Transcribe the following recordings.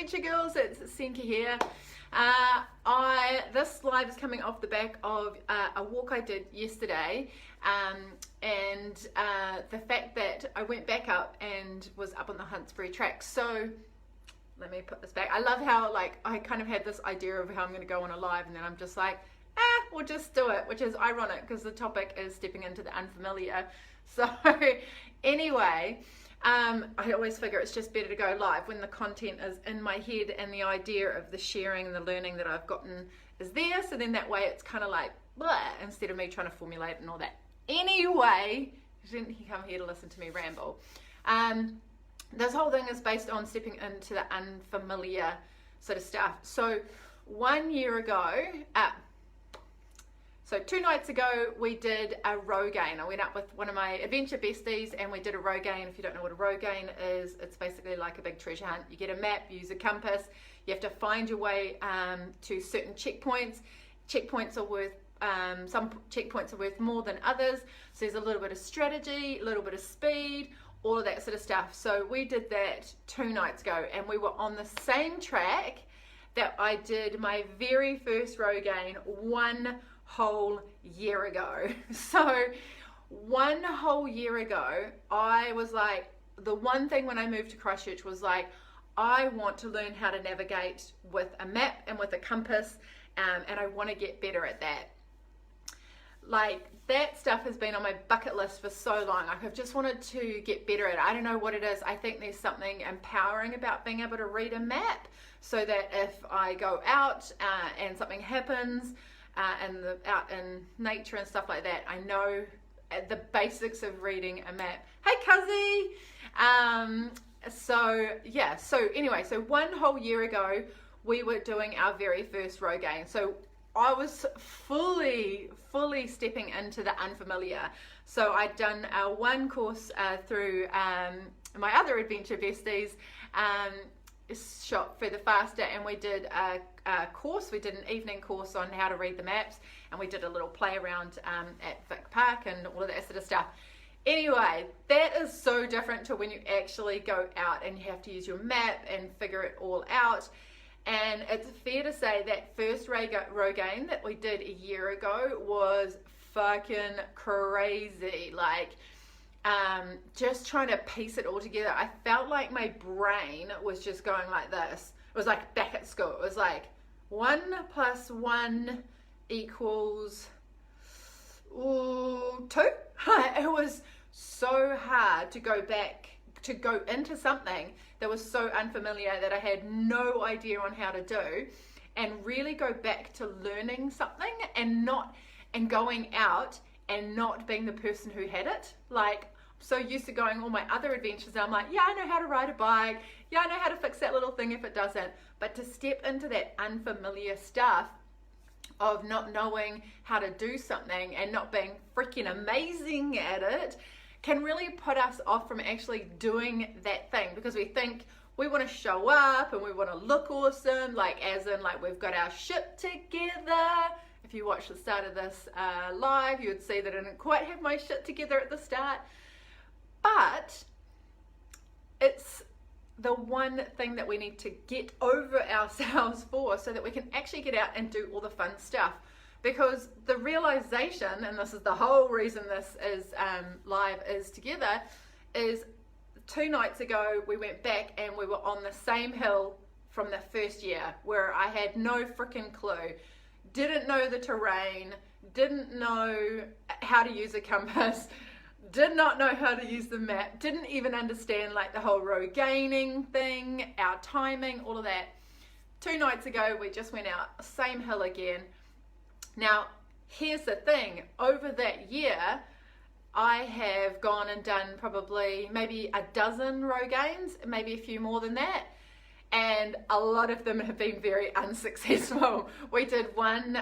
Adventure Girls, it's Senka here. This live is coming off the back of a walk I did yesterday, and the fact that I went back up and was up on the Huntsbury track. So let me put this back. I love how like I kind of had this idea of how I'm going to go on a live, and then I'm just like, we'll just do it, which is ironic because the topic is stepping into the unfamiliar. So anyway, I always figure it's just better to go live when the content is in my head and the idea of the sharing and the learning that I've gotten is there. So then that way it's kind of like blah, instead of me trying to formulate and all that. Anyway, you didn't come here to listen to me ramble. This whole thing is based on stepping into the unfamiliar sort of stuff. So 1 year ago, so 2 nights ago, we did a Rogaine. I went up with one of my adventure besties and we did a Rogaine. If you don't know what a Rogaine is, it's basically like a big treasure hunt. You get a map, you use a compass, you have to find your way to certain checkpoints. Checkpoints are worth, some checkpoints are worth more than others. So there's a little bit of strategy, a little bit of speed, all of that sort of stuff. So we did that 2 nights ago and we were on the same track that I did my very first Rogaine 1 whole year ago. So 1 whole year ago, I was like, the one thing when I moved to Christchurch was like, I want to learn how to navigate with a map and with a compass, and I want to get better at that. Like, that stuff has been on my bucket list for so long. Like, I've just wanted to get better at it. I don't know what it is. I think there's something empowering about being able to read a map so that if I go out and something happens, out in nature and stuff like that, I know the basics of reading a map. Hey, Cuzzy! So anyway, so 1 whole year ago, we were doing our very first Rogaine. So I was fully stepping into the unfamiliar. So I'd done 1 course through my other adventure besties, shop further faster, and we did a course. We did an evening course on how to read the maps, and we did a little play around at Vic Park and all of that sort of stuff. Anyway, that is so different to when you actually go out and you have to use your map and figure it all out. And it's fair to say that first Rogaine that we did a year ago was fucking crazy. Like, just trying to piece it all together. I felt like my brain was just going like this. It was like back at school. It was like 1 + 1 equals 2. It was so hard to go back, to go into something that was so unfamiliar that I had no idea on how to do, and really go back to learning something and going out and not being the person who had it. Like, so used to going all my other adventures, I'm like, yeah, I know how to ride a bike, yeah, I know how to fix that little thing if it doesn't. But to step into that unfamiliar stuff of not knowing how to do something and not being freaking amazing at it can really put us off from actually doing that thing, because we think we want to show up and we want to look awesome, like as in like we've got our shit together. If you watch the start of this live, you would see that I didn't quite have my shit together at the start. But it's the one thing that we need to get over ourselves for, so that we can actually get out and do all the fun stuff. Because the realization, and this is the whole reason this is live is together, is 2 nights ago we went back and we were on the same hill from the first year, where I had no freaking clue, didn't know the terrain, didn't know how to use a compass, did not know how to use the map, didn't even understand like the whole Rogaining thing, our timing, all of that. 2 nights ago we just went out, same hill again. Now, here's the thing, over that year, I have gone and done probably maybe a dozen Rogaines, maybe a few more than that. And a lot of them have been very unsuccessful. We did one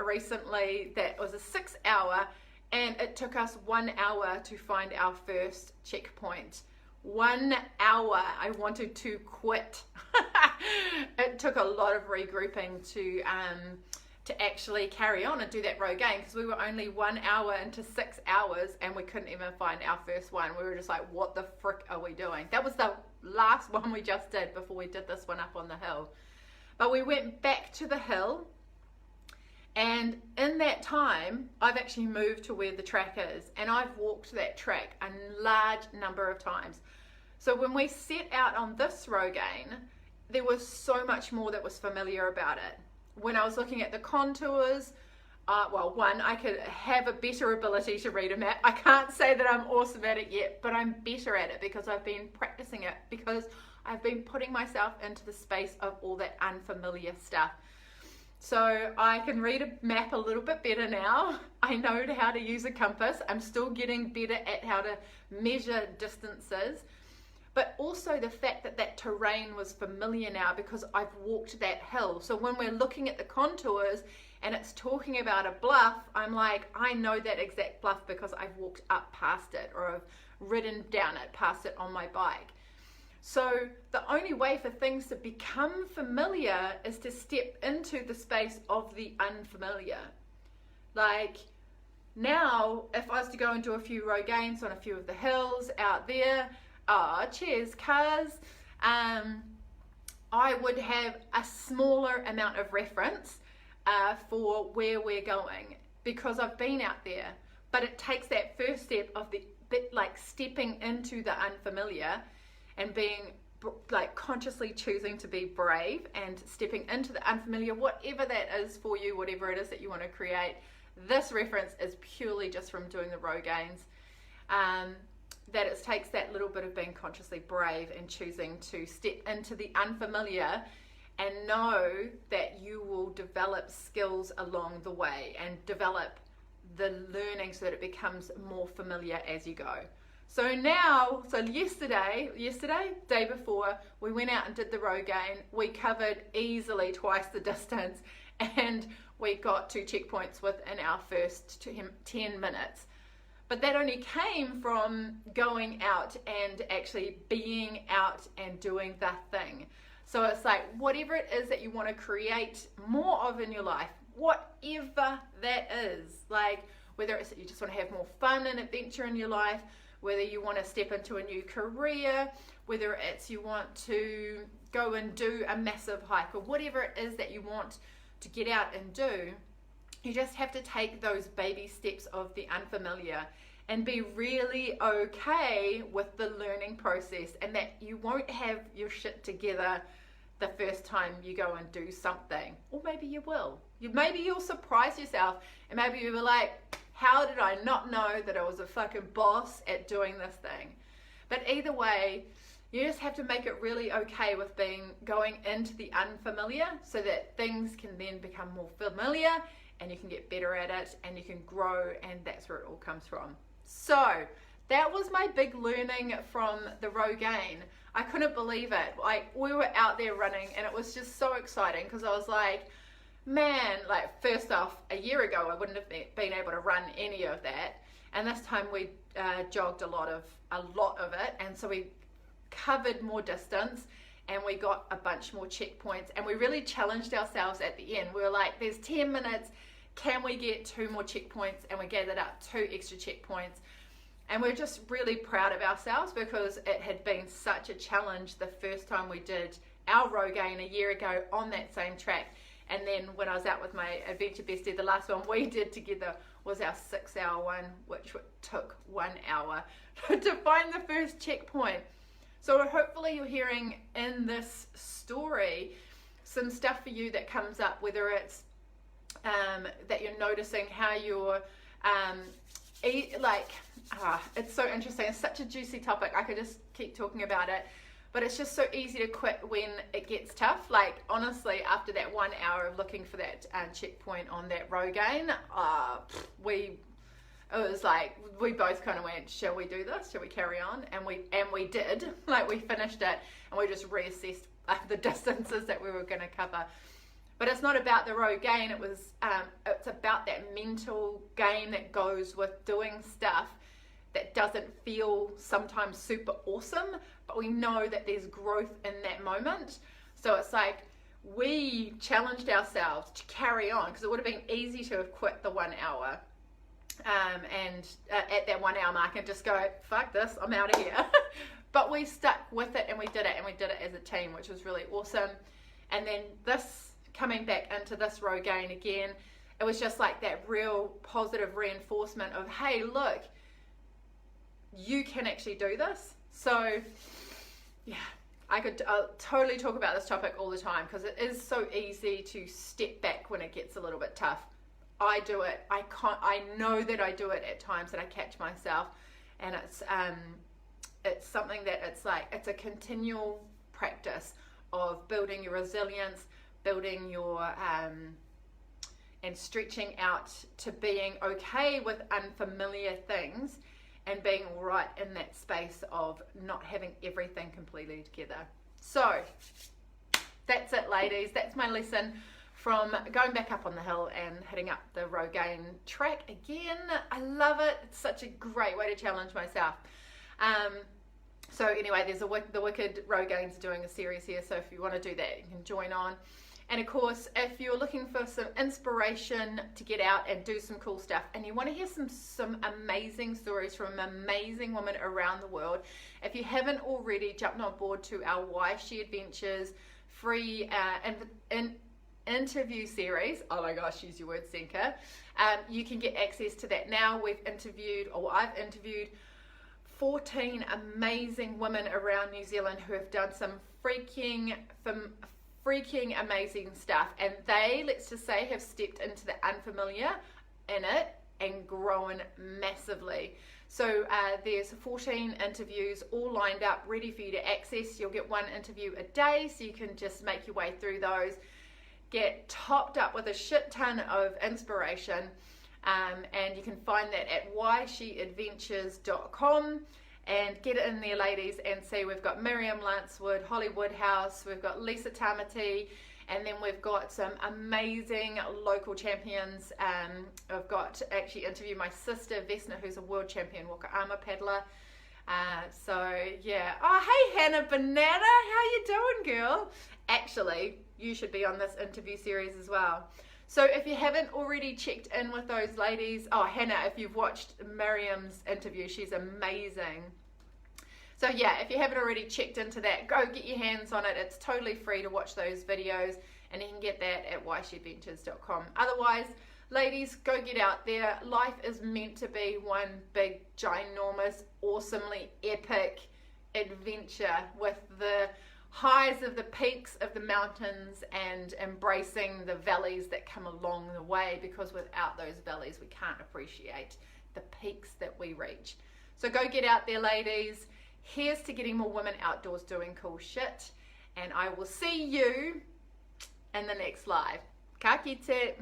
recently that was a 6 hour, and it took us 1 hour to find our first checkpoint. 1 hour. I wanted to quit. It took a lot of regrouping to to actually carry on and do that row gain, because we were only 1 hour into 6 hours and we couldn't even find our first one. We were just like, what the frick are we doing? That was the last one we just did before we did this one up on the hill. But we went back to the hill, and in that time I've actually moved to where the track is, and I've walked that track a large number of times. So when we set out on this row gain, there was so much more that was familiar about it. When I was looking at the contours, well, one, I could have a better ability to read a map. I can't say that I'm awesome at it yet, but I'm better at it because I've been practicing it, because I've been putting myself into the space of all that unfamiliar stuff. So I can read a map a little bit better now. I know how to use a compass. I'm still getting better at how to measure distances. But also the fact that that terrain was familiar now because I've walked that hill. So when we're looking at the contours and it's talking about a bluff, I'm like, I know that exact bluff because I've walked up past it, or I've ridden down it, past it on my bike. So the only way for things to become familiar is to step into the space of the unfamiliar. Like now, if I was to go and do a few row gains on a few of the hills out there, cheers cars, I would have a smaller amount of reference for where we're going because I've been out there. But it takes that first step of the bit, like stepping into the unfamiliar and being like consciously choosing to be brave and stepping into the unfamiliar, whatever that is for you, whatever it is that you want to create. This reference is purely just from doing the row gains. That it takes that little bit of being consciously brave and choosing to step into the unfamiliar and know that you will develop skills along the way and develop the learning so that it becomes more familiar as you go. So now, yesterday, day before, we went out and did the row gain. We covered easily twice the distance, and we got 2 checkpoints within our first 10 minutes. But that only came from going out and actually being out and doing the thing. So it's like, whatever it is that you want to create more of in your life, whatever that is, like whether it's that you just want to have more fun and adventure in your life, whether you want to step into a new career, whether it's you want to go and do a massive hike, or whatever it is that you want to get out and do, you just have to take those baby steps of the unfamiliar and be really okay with the learning process, and that you won't have your shit together the first time you go and do something. Or maybe you will. Maybe you'll surprise yourself, and maybe you'll be like, how did I not know that I was a fucking boss at doing this thing? But either way, you just have to make it really okay with going into the unfamiliar so that things can then become more familiar and you can get better at it and you can grow, and that's where it all comes from. So that was my big learning from the row gain. I couldn't believe it. Like, we were out there running and it was just so exciting because I was like, man, like first off, a year ago I wouldn't have been able to run any of that, and this time we jogged a lot of it, and so we covered more distance and we got a bunch more checkpoints, and we really challenged ourselves at the end. We were like, there's 10 minutes, can we get 2 more checkpoints? And we gathered up 2 extra checkpoints, and we're just really proud of ourselves because it had been such a challenge the first time we did our row gain a year ago on that same track. And then when I was out with my adventure bestie, the last one we did together was our 6-hour one, which took 1 hour to find the first checkpoint. So hopefully you're hearing in this story some stuff for you that comes up, whether it's that you're noticing how you're it's so interesting. It's such a juicy topic. I could just keep talking about it. But it's just so easy to quit when it gets tough. Like, honestly, after that 1 hour of looking for that checkpoint on that row gain, it was like, we both kind of went, shall we do this? Shall we carry on? And we did. Like, we finished it, and we just reassessed the distances that we were going to cover. But it's not about the row gain. It's about that mental game that goes with doing stuff that doesn't feel sometimes super awesome, but we know that there's growth in that moment. So it's like, we challenged ourselves to carry on, because it would have been easy to have quit the 1 hour and at that 1 hour mark and just go, fuck this, I'm out of here. But we stuck with it, and we did it as a team, which was really awesome. And then this, coming back into this Rogaine again, it was just like that real positive reinforcement of, hey, look, you can actually do this. So yeah, I could totally talk about this topic all the time, because it is so easy to step back when it gets a little bit tough. I do it. I know that I do it at times, and I catch myself, and it's something that it's a continual practice of building your resilience, building your and stretching out to being okay with unfamiliar things, and being right in that space of not having everything completely together. So that's it, ladies. That's my lesson from going back up on the hill and hitting up the Rogaine track again. I love it. It's such a great way to challenge myself. So anyway, there's the Wicked Rogaines doing a series here, so if you want to do that, you can join on. And of course, if you're looking for some inspiration to get out and do some cool stuff, and you want to hear some amazing stories from amazing women around the world, if you haven't already jumped on board to our Why She Adventures free interview series, oh my gosh, use your word, Senka, you can get access to that now. I've interviewed 14 amazing women around New Zealand who have done some freaking amazing stuff, and they, let's just say, have stepped into the unfamiliar in it and grown massively. So there's 14 interviews all lined up ready for you to access. You'll get one interview a day, so you can just make your way through those, get topped up with a shit ton of inspiration, and you can find that at whysheadventures.com. And get it in there, ladies, and see. We've got Miriam Lancewood, Holly Woodhouse, we've got Lisa Tamati, and then we've got some amazing local champions. I've got to actually interview my sister, Vesna, who's a world champion Waka Ama paddler. So, yeah. Oh, hey, Hannah Banana. How you doing, girl? Actually, you should be on this interview series as well. So if you haven't already checked in with those ladies, oh, Hannah, if you've watched Miriam's interview, she's amazing. So yeah, if you haven't already checked into that, go get your hands on it. It's totally free to watch those videos, and you can get that at whysheadventures.com. Otherwise, ladies, go get out there. Life is meant to be one big, ginormous, awesomely epic adventure with the highs of the peaks of the mountains and embracing the valleys that come along the way, because without those valleys we can't appreciate the peaks that we reach. So go get out there, ladies. Here's to getting more women outdoors doing cool shit, and I will see you in the next live. Ka kite.